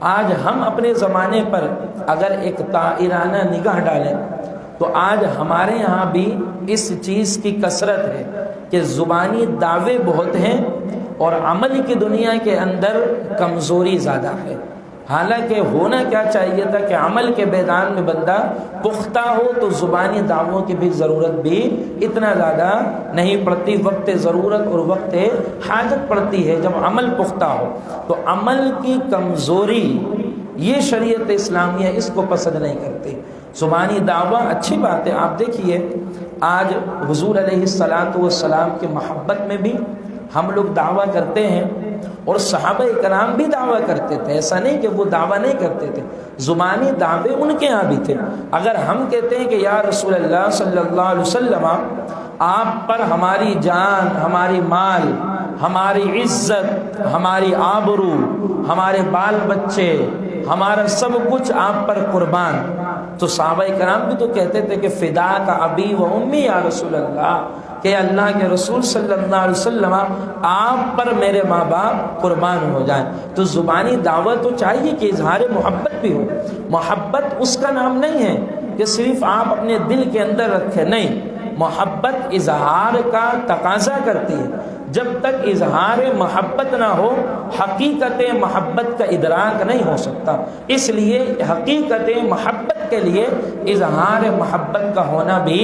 آج ہم اپنے زمانے پر اگر ایک طائرانہ نگاہ ڈالیں تو آج ہمارے یہاں بھی اس چیز کی کثرت ہے کہ زبانی دعوے بہت ہیں اور عمل کی دنیا کے اندر کمزوری زیادہ ہے۔ حالانکہ ہونا کیا چاہیے تھا کہ عمل کے میدان میں بندہ پختہ ہو تو زبانی دعووں کی بھی ضرورت بھی اتنا زیادہ نہیں پڑتی۔ وقت ضرورت اور وقت حاجت پڑتی ہے جب عمل پختہ ہو، تو عمل کی کمزوری یہ شریعت اسلامیہ اس کو پسند نہیں کرتی۔ زبانی دعویٰ اچھی بات ہے، آپ دیکھیے آج حضور علیہ الصلاۃ والسلام کی محبت میں بھی ہم لوگ دعویٰ کرتے ہیں، اور صحابہ کرام بھی دعویٰ کرتے تھے، ایسا نہیں کہ وہ دعویٰ نہیں کرتے تھے، زبانی دعوے ان کے ہاں بھی تھے۔ اگر ہم کہتے ہیں کہ یا رسول اللہ صلی اللہ علیہ وسلم آپ پر ہماری جان، ہماری مال، ہماری عزت، ہماری آبرو، ہمارے بال بچے، ہمارا سب کچھ آپ پر قربان، تو صحابہ کرام بھی تو کہتے تھے کہ فدا کا ابی و امی یا رسول اللہ، کہ اللہ کے رسول صلی اللہ علیہ وسلم آپ پر میرے ماں باپ قربان ہو جائیں۔ تو زبانی دعوت تو چاہیے کہ اظہار محبت بھی ہو۔ محبت اس کا نام نہیں ہے کہ صرف آپ اپنے دل کے اندر رکھیں، نہیں، محبت اظہار کا تقاضا کرتی ہے۔ جب تک اظہار محبت نہ ہو حقیقت محبت کا ادراک نہیں ہو سکتا۔ اس لیے حقیقت محبت کے لیے اظہار محبت کا ہونا بھی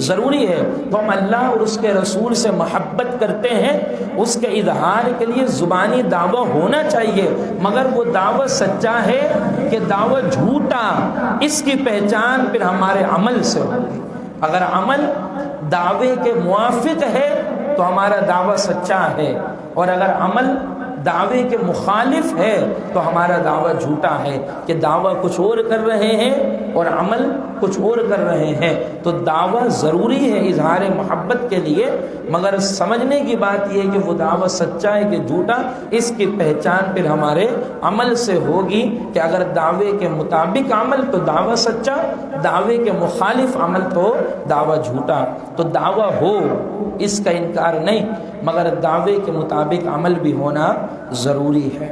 ضروری ہے۔ تو ہم اللہ اور اس کے رسول سے محبت کرتے ہیں، اس کے اظہار کے لیے زبانی دعویٰ ہونا چاہیے، مگر وہ دعویٰ سچا ہے کہ دعویٰ جھوٹا، اس کی پہچان پھر ہمارے عمل سے ہوگی۔ اگر عمل دعوے کے موافق ہے تو ہمارا دعویٰ سچا ہے، اور اگر عمل دعوے کے مخالف ہے تو ہمارا دعویٰ جھوٹا ہے، کہ دعویٰ کچھ اور کر رہے ہیں اور عمل کچھ اور کر رہے ہیں۔ تو دعویٰ ضروری ہے اظہار محبت کے لیے، مگر سمجھنے کی بات یہ ہے کہ وہ دعویٰ سچا ہے کہ جھوٹا، اس کی پہچان پھر ہمارے عمل سے ہوگی، کہ اگر دعوے کے مطابق عمل تو دعویٰ سچا، دعوے کے مخالف عمل تو دعویٰ جھوٹا۔ تو دعویٰ ہو اس کا انکار نہیں، مگر دعوے کے مطابق عمل بھی ہونا ضروری ہے۔